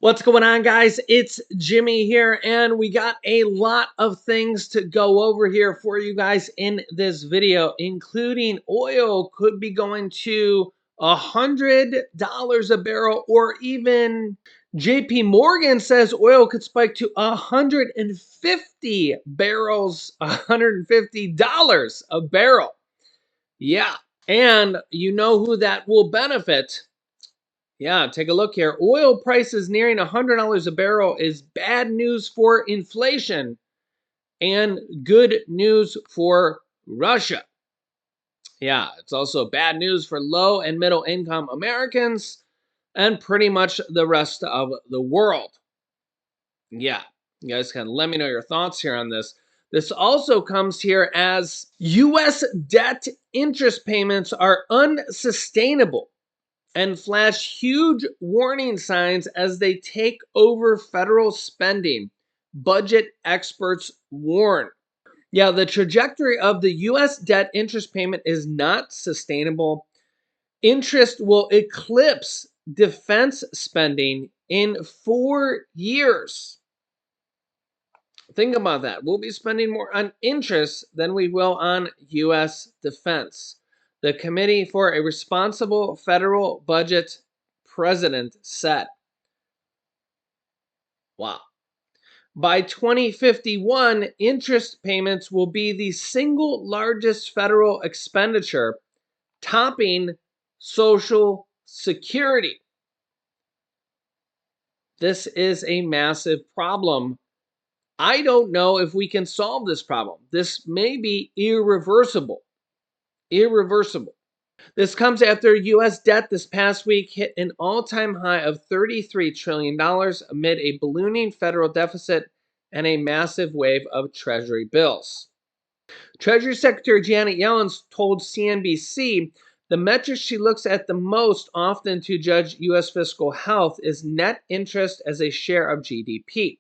What's going on, guys? It's Jimmy here, and we got a lot of things to go over here for you guys in this video, including oil could be going to $100 a barrel, or even JP Morgan says oil could spike to 150 barrels, $150 a barrel. Yeah, and you know who that will benefit. Yeah, take a look here. Oil prices nearing $100 a barrel is bad news for inflation and good news for Russia. Yeah, it's also bad news for low and middle income Americans and pretty much the rest of the world. Yeah, you guys can let me know your thoughts here on this. This also comes here as U.S. debt interest payments are unsustainable and flash huge warning signs as they take over federal spending. Budget experts warn. Yeah, the trajectory of the U.S. debt interest payment is not sustainable. Interest will eclipse defense spending in 4 years. Think about that. We'll be spending more on interest than we will on U.S. defense. The Committee for a Responsible Federal Budget president said. Wow. By 2051, interest payments will be the single largest federal expenditure, topping Social Security. This is a massive problem. I don't know if we can solve this problem. This may be irreversible. Irreversible. This comes after U.S. debt this past week hit an all-time high of $33 trillion amid a ballooning federal deficit and a massive wave of Treasury bills. Treasury Secretary Janet Yellen told CNBC the metric she looks at the most often to judge U.S. fiscal health is net interest as a share of GDP.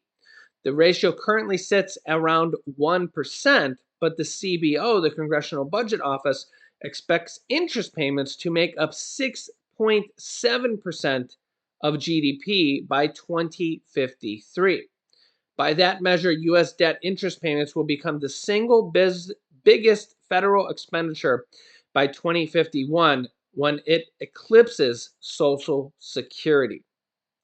The ratio currently sits around 1%, but the CBO, the Congressional Budget Office, expects interest payments to make up 6.7% of GDP by 2053. By that measure, U.S. debt interest payments will become the single biggest federal expenditure by 2051 when it eclipses Social Security.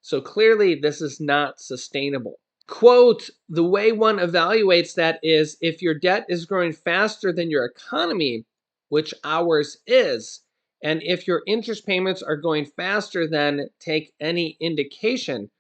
So clearly, this is not sustainable. Quote, the way one evaluates that is if your debt is growing faster than your economy, which ours is, and if your interest payments are going faster than take any indication,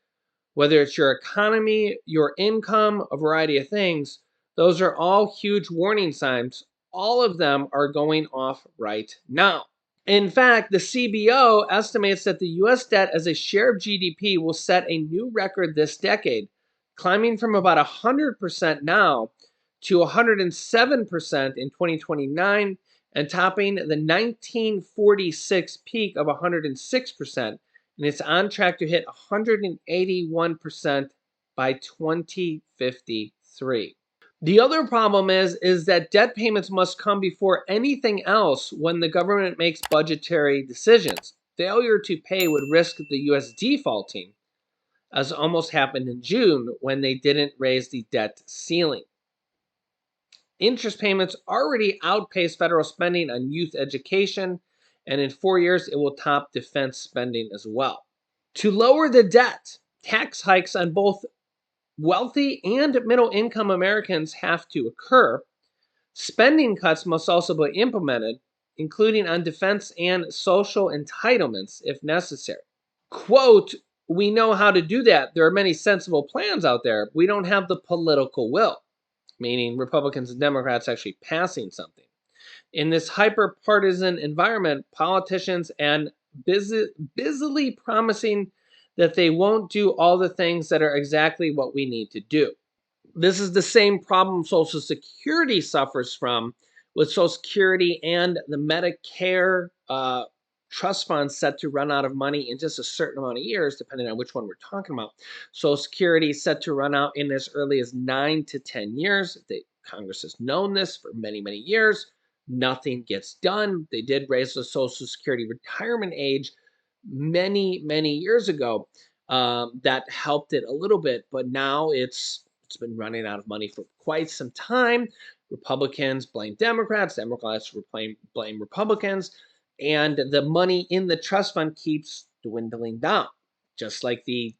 whether it's your economy, your income, a variety of things, those are all huge warning signs. All of them are going off right now. In fact, the CBO estimates that the U.S. debt as a share of GDP will set a new record this decade, climbing from about 100% now to 107% in 2029 and topping the 1946 peak of 106%. And it's on track to hit 181% by 2053. The other problem is that debt payments must come before anything else when the government makes budgetary decisions. Failure to pay would risk the U.S. defaulting, as almost happened in June when they didn't raise the debt ceiling. Interest payments already outpace federal spending on youth education, and in 4 years, it will top defense spending as well. To lower the debt, tax hikes on both wealthy and middle income Americans have to occur. Spending cuts must also be implemented, including on defense and social entitlements if necessary. Quote, we know how to do that. There are many sensible plans out there. We don't have the political will, meaning Republicans and Democrats actually passing something. In this hyper-partisan environment, politicians and busily promising that they won't do all the things that are exactly what we need to do. This is the same problem Social Security suffers from, with Social Security and the Medicare trust funds set to run out of money in just a certain amount of years, depending on which one we're talking about. Social Security is set to run out in as early as 9 to 10 years. Congress has known this for many, many years. Nothing gets done. They did raise the Social Security retirement age many, many years ago, that helped it a little bit, but now it's been running out of money for quite some time. Republicans blame Democrats, Democrats blame Republicans, and the money in the trust fund keeps dwindling down, just like the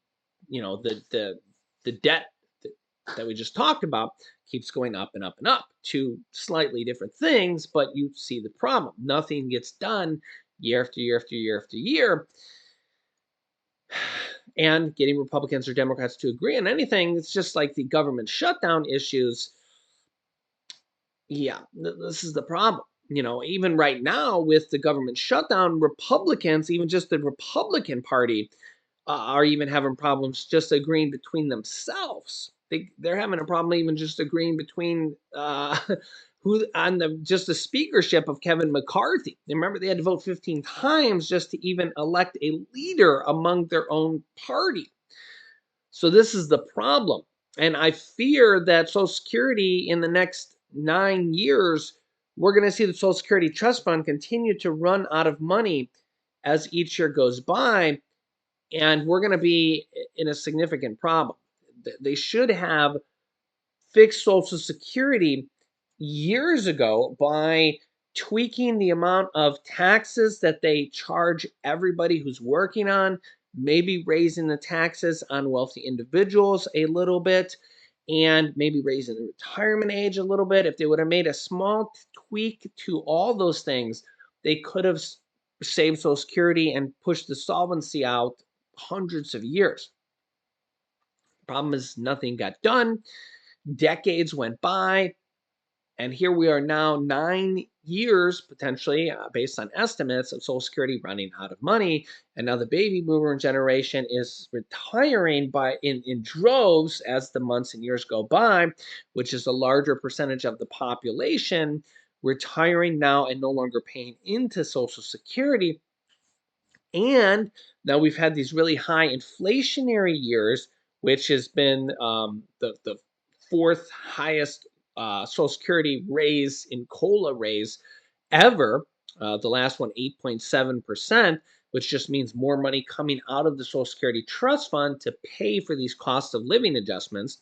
debt that that we just talked about keeps going up and up and up. Two slightly different things, but you see the problem. Nothing gets done year after year after year after year, and getting Republicans or Democrats to agree on anything. It's just like the government shutdown issues. Yeah, this is the problem. Even right now with the government shutdown, Republicans, even just the Republican Party, are even having problems just agreeing between themselves. They're having a problem even just agreeing between who on the just the speakership of Kevin McCarthy. Remember, they had to vote 15 times just to even elect a leader among their own party. So this is the problem. And I fear that Social Security in the next 9 years, we're going to see the Social Security Trust Fund continue to run out of money as each year goes by. And we're going to be in a significant problem. They should have fixed Social Security years ago by tweaking the amount of taxes that they charge everybody who's working on, maybe raising the taxes on wealthy individuals a little bit, and maybe raising the retirement age a little bit. If they would have made a small tweak to all those things, they could have saved Social Security and pushed the solvency out hundreds of years. Problem is, nothing got done. Decades went by, and here we are now, 9 years potentially, based on estimates, of Social Security running out of money. And now the baby boomer generation is retiring in droves as the months and years go by, which is a larger percentage of the population retiring now and no longer paying into Social Security. And now we've had these really high inflationary years, which has been the fourth highest Social Security raise in COLA raise ever. The last one, 8.7%, which just means more money coming out of the Social Security Trust Fund to pay for these cost of living adjustments.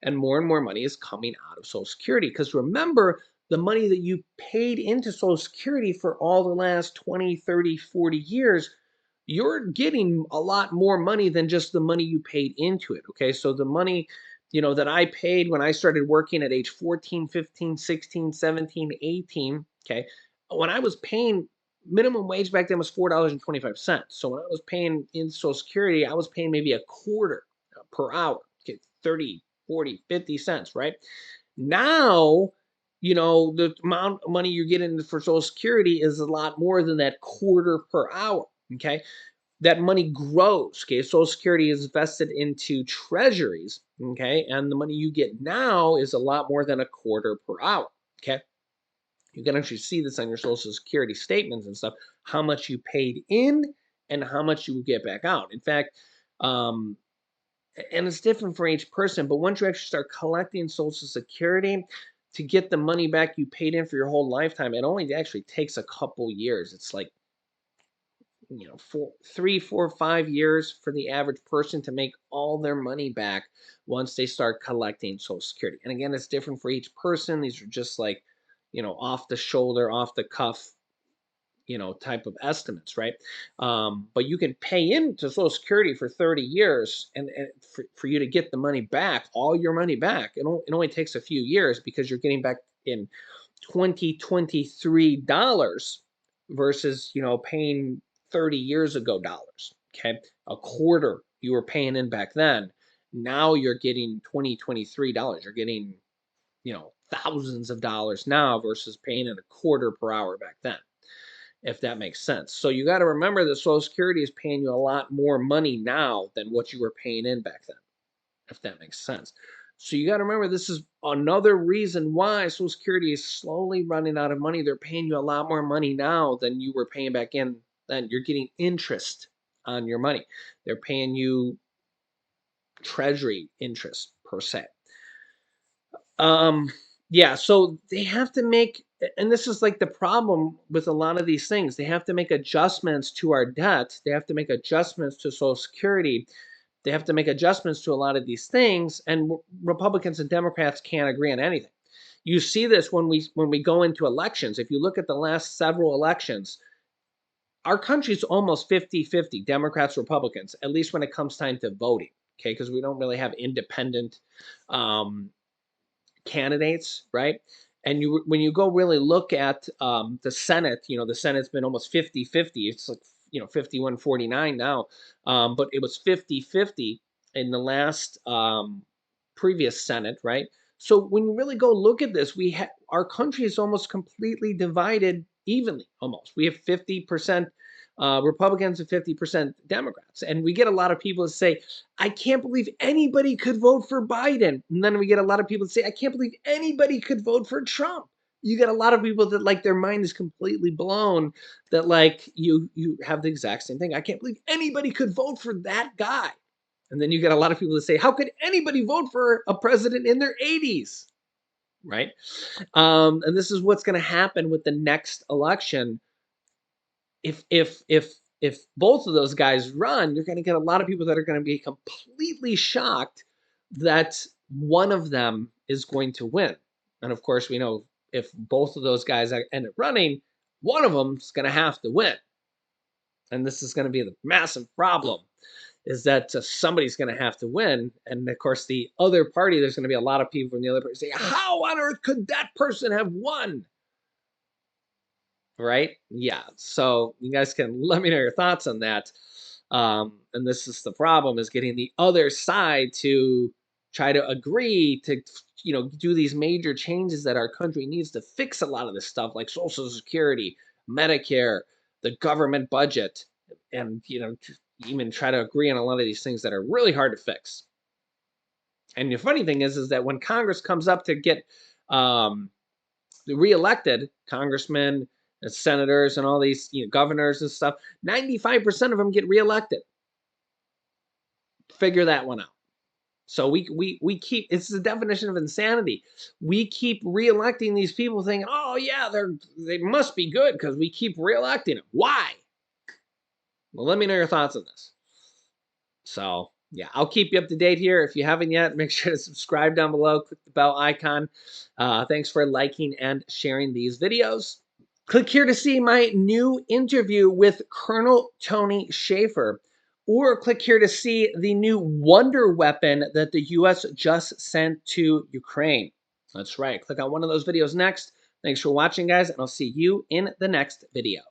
And more money is coming out of Social Security. Because remember, the money that you paid into Social Security for all the last 20, 30, 40 years, you're getting a lot more money than just the money you paid into it. Okay. So the money, that I paid when I started working at age 14, 15, 16, 17, 18. Okay. When I was paying minimum wage back then was $4.25. So when I was paying in Social Security, I was paying maybe a quarter per hour. Okay. 30, 40, 50 cents, right? Now, the amount of money you're getting for Social Security is a lot more than that quarter per hour. Okay. That money grows. Okay. Social Security is vested into treasuries. Okay. And the money you get now is a lot more than a quarter per hour. Okay. You can actually see this on your Social Security statements and stuff, how much you paid in and how much you will get back out. In fact, and it's different for each person, but once you actually start collecting Social Security to get the money back you paid in for your whole lifetime, it only actually takes a couple years. It's like 3, 4, 5 years for the average person to make all their money back once they start collecting Social Security. And again, it's different for each person. These are just like, off the shoulder, off the cuff, type of estimates, right? But you can pay into Social Security for 30 years, and for you to get the money back, all your money back, it only takes a few years, because you're getting back in 2023 dollars versus paying 30 years ago dollars. Okay, a quarter you were paying in back then. Now you're getting 2023 dollars. You're getting thousands of dollars now versus paying in a quarter per hour back then, if that makes sense. So you got to remember that Social Security is paying you a lot more money now than what you were paying in back then, if that makes sense. So you got to remember, this is another reason why Social Security is slowly running out of money. They're paying you a lot more money now than you were paying back in then. You're getting interest on your money. They're paying you treasury interest per se. Yeah, so they have to make, and this is like the problem with a lot of these things, they have to make adjustments to our debt. They have to make adjustments to Social Security they have to make adjustments to a lot of these things, and Republicans and Democrats can't agree on anything. You see this when we go into elections. If you look at the last several elections, our country's almost 50-50, Democrats, Republicans, at least when it comes time to voting, okay? Because we don't really have independent um, candidates, right? And when you go really look at the Senate, the Senate's been almost 50-50. It's like, 51-49 now. But it was 50-50 in the last previous Senate, right? So when you really go look at this, our country is almost completely divided evenly, almost. We have 50% Republicans and 50% Democrats. And we get a lot of people to say, I can't believe anybody could vote for Biden. And then we get a lot of people that say, I can't believe anybody could vote for Trump. You get a lot of people that like their mind is completely blown, that like you have the exact same thing. I can't believe anybody could vote for that guy. And then you get a lot of people that say, how could anybody vote for a president in their 80s? Right? And this is what's going to happen with the next election. If both of those guys run, you're going to get a lot of people that are going to be completely shocked that one of them is going to win. And of course, we know if both of those guys end up running, one of them is going to have to win. And this is going to be the massive problem, is that somebody's going to have to win. And of course, the other party, there's going to be a lot of people from the other party say, how on earth could that person have won? Right? Yeah. So you guys can let me know your thoughts on that. And this is the problem, is getting the other side to try to agree to, do these major changes that our country needs to fix a lot of this stuff, like Social Security, Medicare, the government budget, and, even try to agree on a lot of these things that are really hard to fix. And the funny thing is that when Congress comes up to get reelected, congressmen and senators and all these governors and stuff, 95% of them get reelected. Figure that one out. So we keep, it's the definition of insanity. We keep reelecting these people thinking, oh yeah, they must be good because we keep reelecting them. Why? Well, let me know your thoughts on this. So yeah, I'll keep you up to date here. If you haven't yet, make sure to subscribe down below. Click the bell icon. Thanks for liking and sharing these videos. Click here to see my new interview with Colonel Tony Shaffer, or click here to see the new wonder weapon that the U.S. just sent to Ukraine. That's right. Click on one of those videos next. Thanks for watching, guys, and I'll see you in the next video.